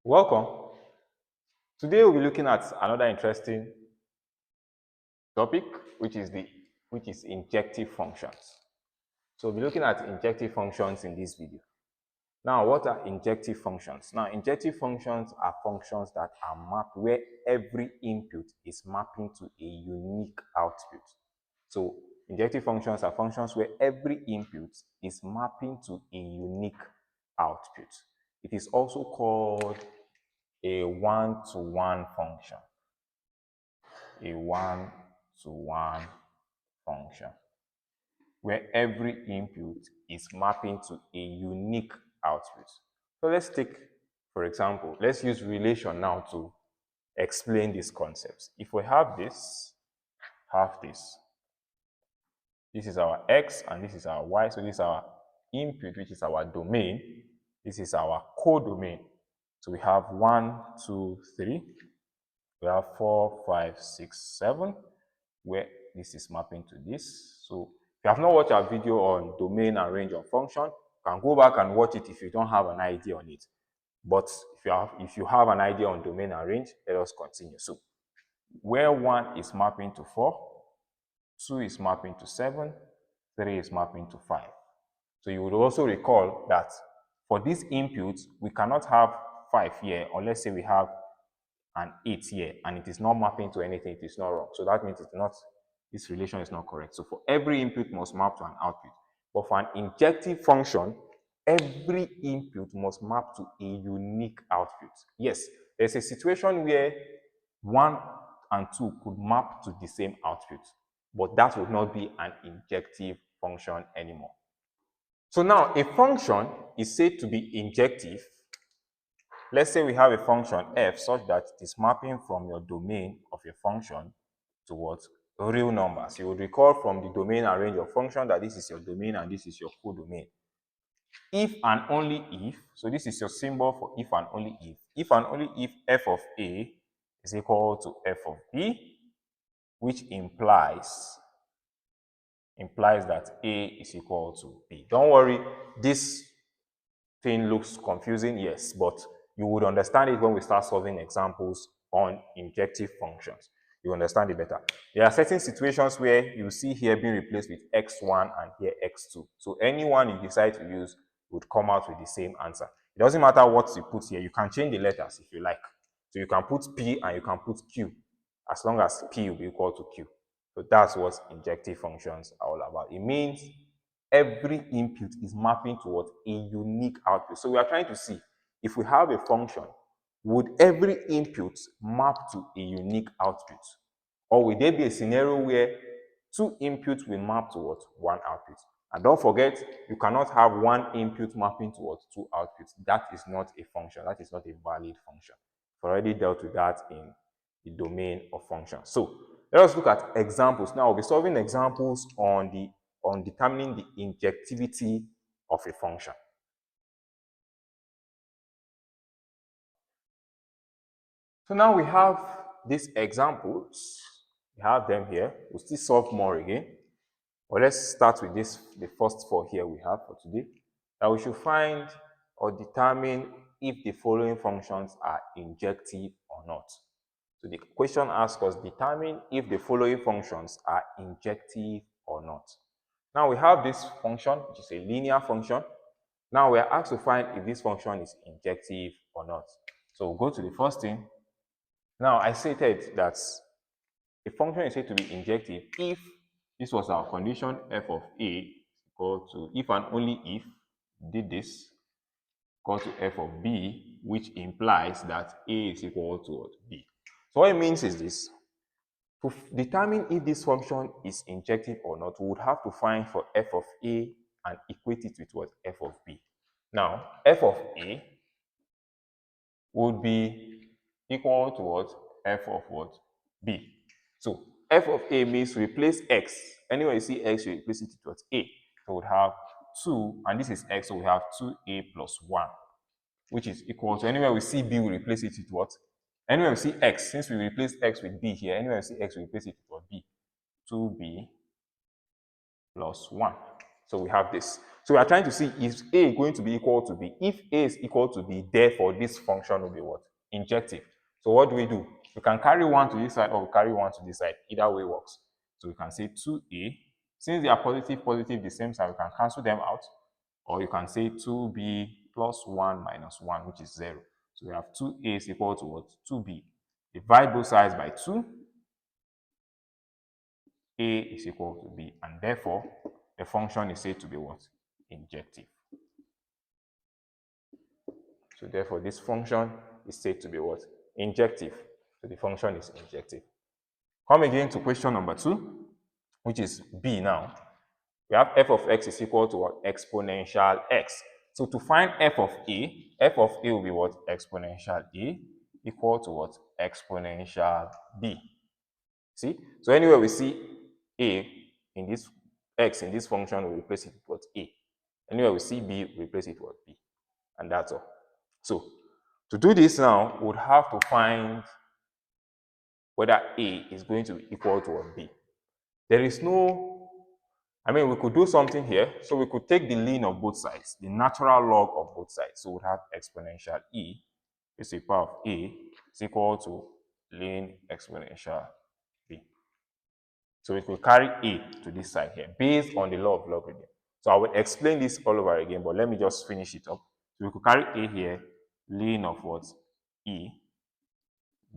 Welcome. Today we'll be looking at another interesting topic, which is injective functions. So we'll be looking at injective functions in this video. Now, what are injective functions? Now, injective functions are functions that are mapped where every input is mapping to a unique output. So injective functions are functions where every input is mapping to a unique output. It is also called a one-to-one function. A one-to-one function where every input is mapping to a unique output. So let's take, for example, let's use relation now to explain these concepts. If we have this, this is our x and this is our y. So this is our input, which is our domain. This is our codomain. So we have 1, 2, 3. We have 4, 5, 6, 7, where this is mapping to this. So if you have not watched our video on domain and range of function, you can go back and watch it if you don't have an idea on it. But if you have an idea on domain and range, let us continue. So where 1 is mapping to 4, 2 is mapping to 7, 3 is mapping to 5. So you would also recall that for these inputs, we cannot have 5 here, or let's say we have an 8 here, and it is not mapping to anything, it is not wrong. So that means this relation is not correct. So for every input must map to an output. But for an injective function, every input must map to a unique output. Yes, there's a situation where 1 and 2 could map to the same output, but that would not be an injective function anymore. So now a function is said to be injective. Let's say we have a function f such that it is mapping from your domain of your function towards real numbers. You would recall from the domain and range of function that this is your domain and this is your codomain. If and only if, so this is your symbol for if and only if and only if f of a is equal to f of b, which implies that a is equal to b. Don't worry, this thing looks confusing, yes, but you would understand it when we start solving examples on injective functions. You understand it better. There are certain situations where you see here being replaced with x1 and here x2. So anyone you decide to use would come out with the same answer. It doesn't matter what you put here. You can change the letters if you like. So you can put p and you can put q, as long as p will be equal to q. So that's what injective functions are all about. It means every input is mapping towards a unique output. So we are trying to see if we have a function, would every input map to a unique output? Or will there be a scenario where two inputs will map towards one output? And don't forget, you cannot have one input mapping towards two outputs. That is not a function. That is not a valid function. We've already dealt with that in the domain of functions. So let us look at examples. Now we'll be solving examples on determining the injectivity of a function. So now we have these examples. We have them here. We'll still solve more again. But let's start with the first 4 here we have for today. That we should find or determine if the following functions are injective or not. So the question asks us, determine if the following functions are injective or not. Now we have this function, which is a linear function. Now we are asked to find if this function is injective or not. So we'll go to the first thing. Now I stated that a function is said to be injective if this was our condition f of a equal to, if and only if did this, equal to f of b, which implies that a is equal to b. So what it means is this. To determine if this function is injective or not, we would have to find for f of a and equate it with what? F of b. Now, f of a would be equal to what? F of what? B. So f of a means replace x. Anywhere you see x, you replace it with a. So we would have 2, and this is x, so we have 2a plus 1, which is equal to, anywhere we see b, we replace it with what? Anywhere we see x, since we replace x with b here, anywhere we see x, we replace it with what? B. 2b plus 1. So we have this. So we are trying to see, is A going to be equal to B? If A is equal to B, therefore this function will be what? Injective. So what do? We can carry 1 to this side or we carry 1 to this side. Either way works. So we can say 2A. Since they are positive, positive the same side, we can cancel them out. Or you can say 2B plus 1 minus 1, which is 0. So we have 2A is equal to what? 2B. Divide both sides by 2. A is equal to B. And therefore, the function is said to be what? Injective. So therefore, this function is said to be what? Injective. So the function is injective. Come again to question number 2, which is B now. We have f of x is equal to what? Exponential x. So to find f of A will be what? Exponential A equal to what? Exponential B. See? So anywhere we see A in this x in this function, we replace it with what? A. Anywhere we see B, we replace it with B. And that's all. So to do this now, we would have to find whether A is going to be equal to what? B. There is no, we could do something here. So we could take the ln of both sides, the natural log of both sides. So we would have exponential E is a power of A is equal to ln exponential B. So we could carry A to this side here based on the law of logarithm. So I will explain this all over again, but let me just finish it up. So we could carry A here, ln of what? E,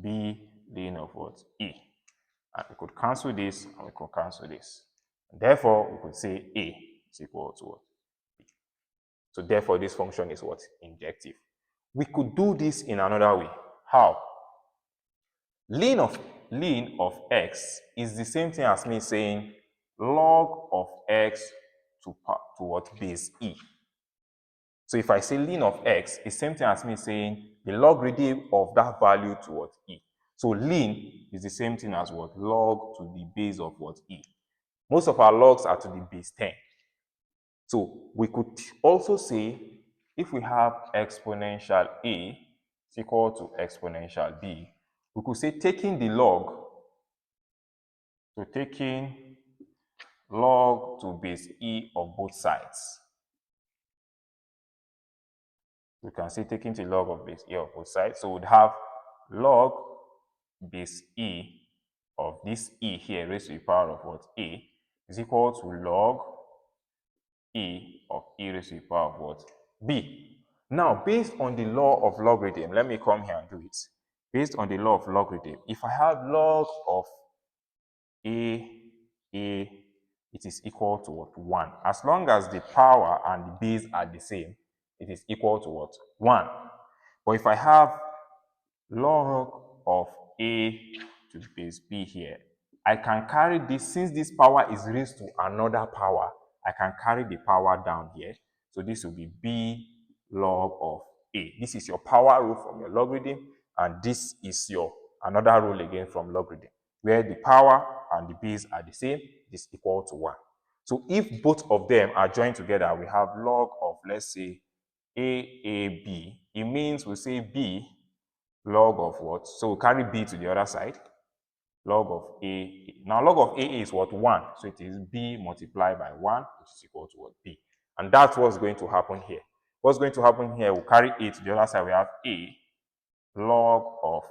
B, ln of what? E. And we could cancel this and we could cancel this. And therefore, we could say A is equal to what? B. So therefore, this function is what? Injective. We could do this in another way. How? Ln of x is the same thing as me saying log of x to what? Base E. So if I say ln of x, it's the same thing as me saying the logarithm of that value to what? E. So ln is the same thing as what? Log to the base of what? E. Most of our logs are to the base 10. So we could also say if we have exponential A is equal to exponential B, we could say taking the log, so taking log to base E of both sides. We can say taking the log of base E of both sides. So we'd have log base E of this E here raised to the power of what? A is equal to log E of E raised to the power of what? B. Now, based on the law of logarithm, let me come here and do it. Based on the law of logarithm, if I have log of A, it is equal to what? 1. As long as the power and the base are the same, it is equal to what? 1. But if I have log of A to the base B here, I can carry this, since this power is raised to another power, I can carry the power down here. So this will be B log of A. This is your power rule from your logarithm, and this is your another rule again from logarithm, where the power and the base are the same, it is equal to 1. So if both of them are joined together, we have log of, let's say, B. It means we say B log of what? So we carry B to the other side. Log of A. Now log of A is what? 1. So it is B multiplied by 1, which is equal to what? B. And that's what's going to happen here. What's going to happen here, we'll carry A to the other side. We have A log of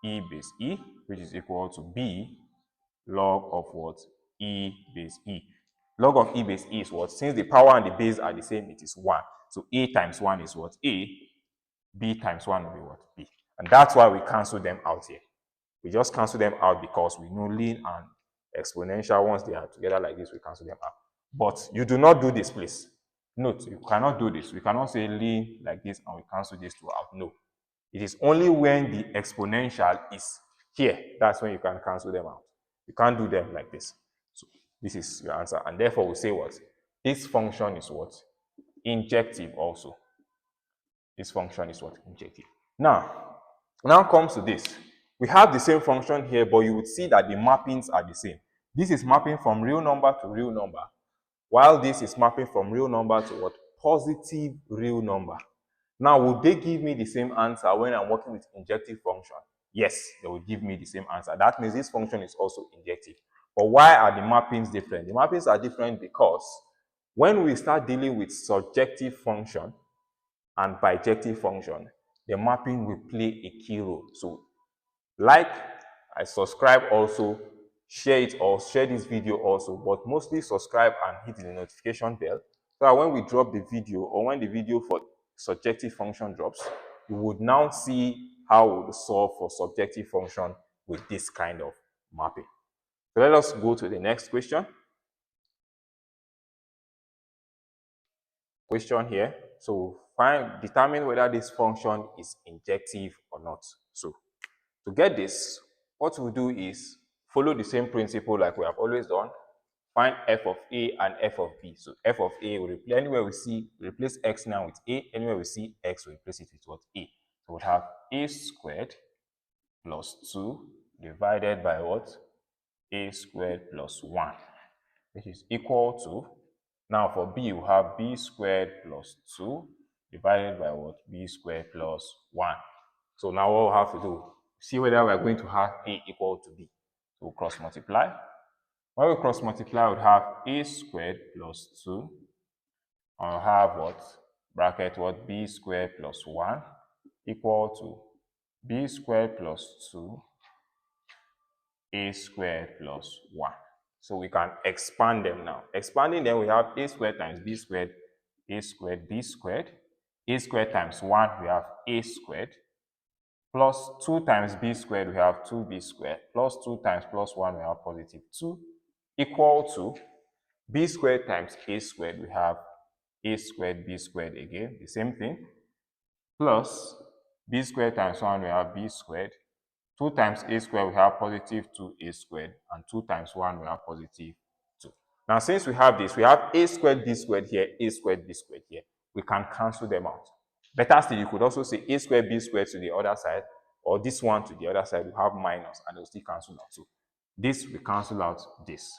E base E, which is equal to B log of what? E base E. Log of E base E is what? Since the power and the base are the same, it is 1. So A times 1 is what? A. B times 1 will be what? B. And that's why we cancel them out here. We just cancel them out because we know ln and exponential, once they are together like this, we cancel them out. But you do not do this, please. Note, you cannot do this. We cannot say ln like this and we cancel this two out. No. It is only when the exponential is here, that's when you can cancel them out. You can't do them like this. So this is your answer. And therefore, we say what? This function is what? Injective also. This function is what? Injective. Now comes to this. We have the same function here, but you would see that the mappings are the same. This is mapping from real number to real number, while this is mapping from real number to what? Positive real number. Now, would they give me the same answer when I'm working with injective function? Yes, they will give me the same answer. That means this function is also injective. But why are the mappings different? The mappings are different because When we start dealing with surjective function and bijective function, the mapping will play a key role. So like, I subscribe also, share it or share this video also, but mostly subscribe and hit the notification bell so that when we drop the video or when the video for surjective function drops, you would now see how we will solve for subjective function with this kind of mapping. So let us go to the next question. Question here. So determine whether this function is injective or not. So to get this, what we'll do is follow the same principle like we have always done. Find f of a and f of b. So f of a, will replace anywhere we see, replace x now with a. Anywhere we see x, we replace it with what? A. So we'll have a squared plus 2 divided by what? A squared plus 1, which is equal to, now for b, we have b squared plus 2 divided by what? B squared plus 1. So now what we'll have to do, see whether we're going to have a equal to b. So we'll cross multiply. When we cross multiply, we'll have a squared plus 2. I'll have what? Bracket what? B squared plus 1 equal to b squared plus 2 a squared plus 1. So we can expand them now. Expanding them, we have a squared times b squared, a squared, b squared. A squared times 1, we have a squared. Plus 2 times b squared, we have 2b squared. Plus 2 times plus 1, we have positive 2. Equal to b squared times a squared, we have a squared, b squared again, the same thing. Plus b squared times 1, we have b squared. 2 times a squared, we have positive 2a squared, and 2 times 1, we have positive 2. Now, since we have this, we have a squared b squared here, a squared b squared here. We can cancel them out. Better still, you could also say a squared b squared to the other side, or this one to the other side, we have minus, and they'll still cancel out. So this, we cancel out this.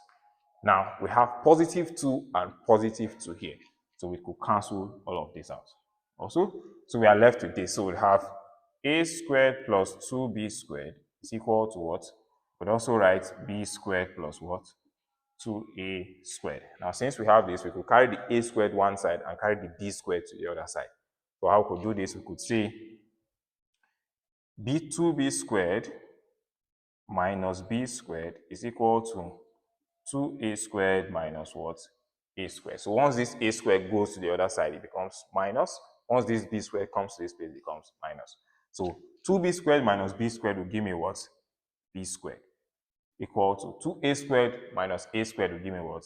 Now, we have positive 2 and positive 2 here. So we could cancel all of this out also. So we are left with this. So we'll have a squared plus 2b squared is equal to what? We'd also write b squared plus what? 2a squared. Now, since we have this, we could carry the a squared one side and carry the b squared to the other side. So how we could do this? We could say b2b squared minus b squared is equal to 2a squared minus what? A squared. So once this a squared goes to the other side, it becomes minus. Once this b squared comes to this place, it becomes minus. So 2b squared minus b squared will give me what? B squared. Equal to 2a squared minus a squared will give me what?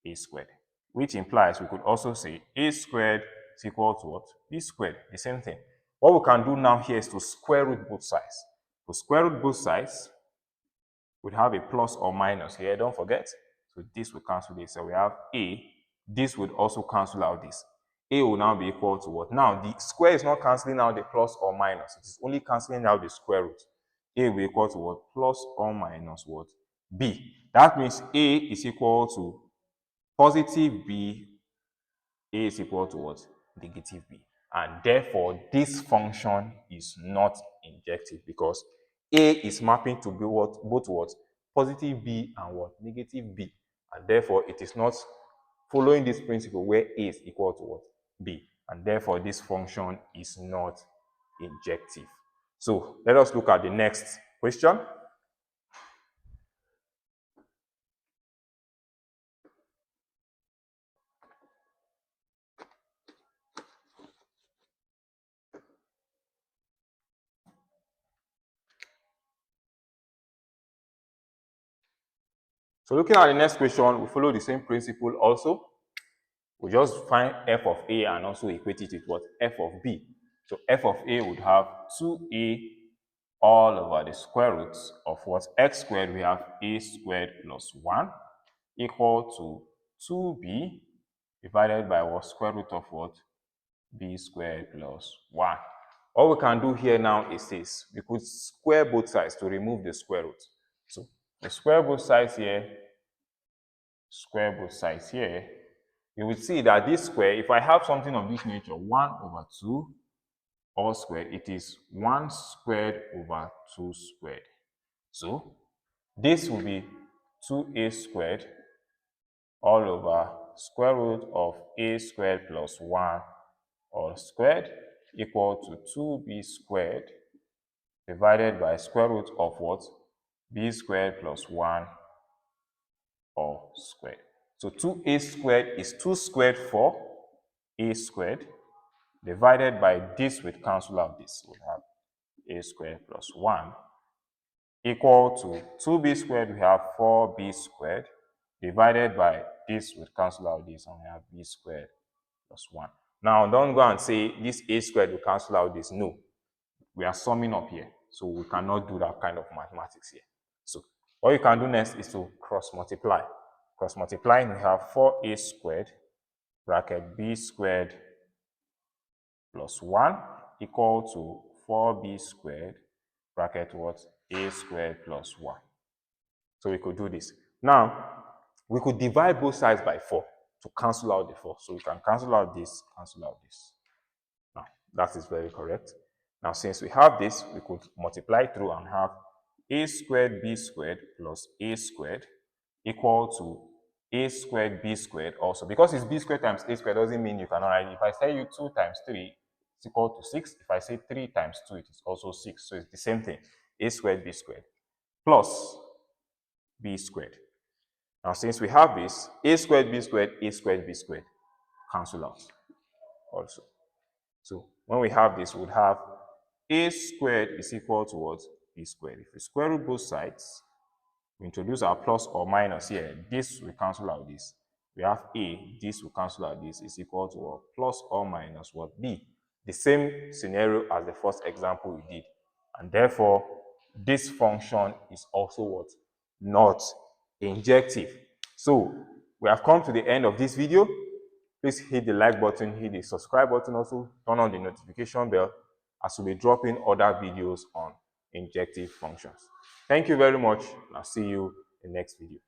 A squared. Which implies we could also say a squared is equal to what? B squared. The same thing. What we can do now here is to square root both sides. To square root both sides, we'd have a plus or minus here, don't forget. So this will cancel this. So we have a. This would also cancel out this. A will now be equal to what? Now, the square is not cancelling out the plus or minus. It is only cancelling out the square root. A will be equal to what? Plus or minus what? B. That means A is equal to positive B. A is equal to what? Negative B. And therefore, this function is not injective because A is mapping to be what? Both what? Positive B and what? Negative B. And therefore, it is not following this principle where A is equal to what? B. And therefore, this function is not injective. So let us look at the next question. So looking at the next question, we follow the same principle also. We just find f of a and also equate it with what? F of b. So f of a would have 2a all over the square root of what? X squared, we have a squared plus 1 equal to 2b divided by what? Square root of what? B squared plus 1. All we can do here now is this. We could square both sides to remove the square root. So we square both sides here, square both sides here, you will see that this square, if I have something of this nature, 1 over 2 all squared, it is 1 squared over 2 squared. So this will be 2a squared all over square root of a squared plus 1 all squared equal to 2b squared divided by square root of what? B squared plus 1 all squared. So 2a squared is 2 squared for a squared divided by this, will cancel out this. We have a squared plus 1 equal to 2b squared, we have 4b squared divided by this, will cancel out this, and we have b squared plus 1. Now, don't go and say this a squared will cancel out this. No, we are summing up here, so we cannot do that kind of mathematics here. So what you can do next is to cross multiply. Cross multiplying, we have 4a squared bracket b squared plus 1 equal to 4b squared bracket what? A squared plus 1. So we could do this. Now, we could divide both sides by 4 to cancel out the 4. So we can cancel out this, cancel out this. Now, that is very correct. Now, since we have this, we could multiply through and have a squared b squared plus a squared equal to a squared b squared also. Because it's b squared times a squared doesn't mean you cannot write it. If I tell you 2 times 3, it's equal to 6. If I say 3 times 2, it is also 6. So it's the same thing. A squared b squared plus b squared. Now, since we have this, a squared b squared cancel out also. So when we have this, we would have a squared is equal to what? B squared. If we square root both sides, we introduce our plus or minus here. This will cancel out this. We have a, this will cancel out this, is equal to what? Plus or minus what? B. The same scenario as the first example we did. And therefore, this function is also what? Not injective. So we have come to the end of this video. Please hit the like button, hit the subscribe button also, turn on the notification bell as we'll be dropping other videos on injective functions. Thank you very much, and I'll see you in the next video.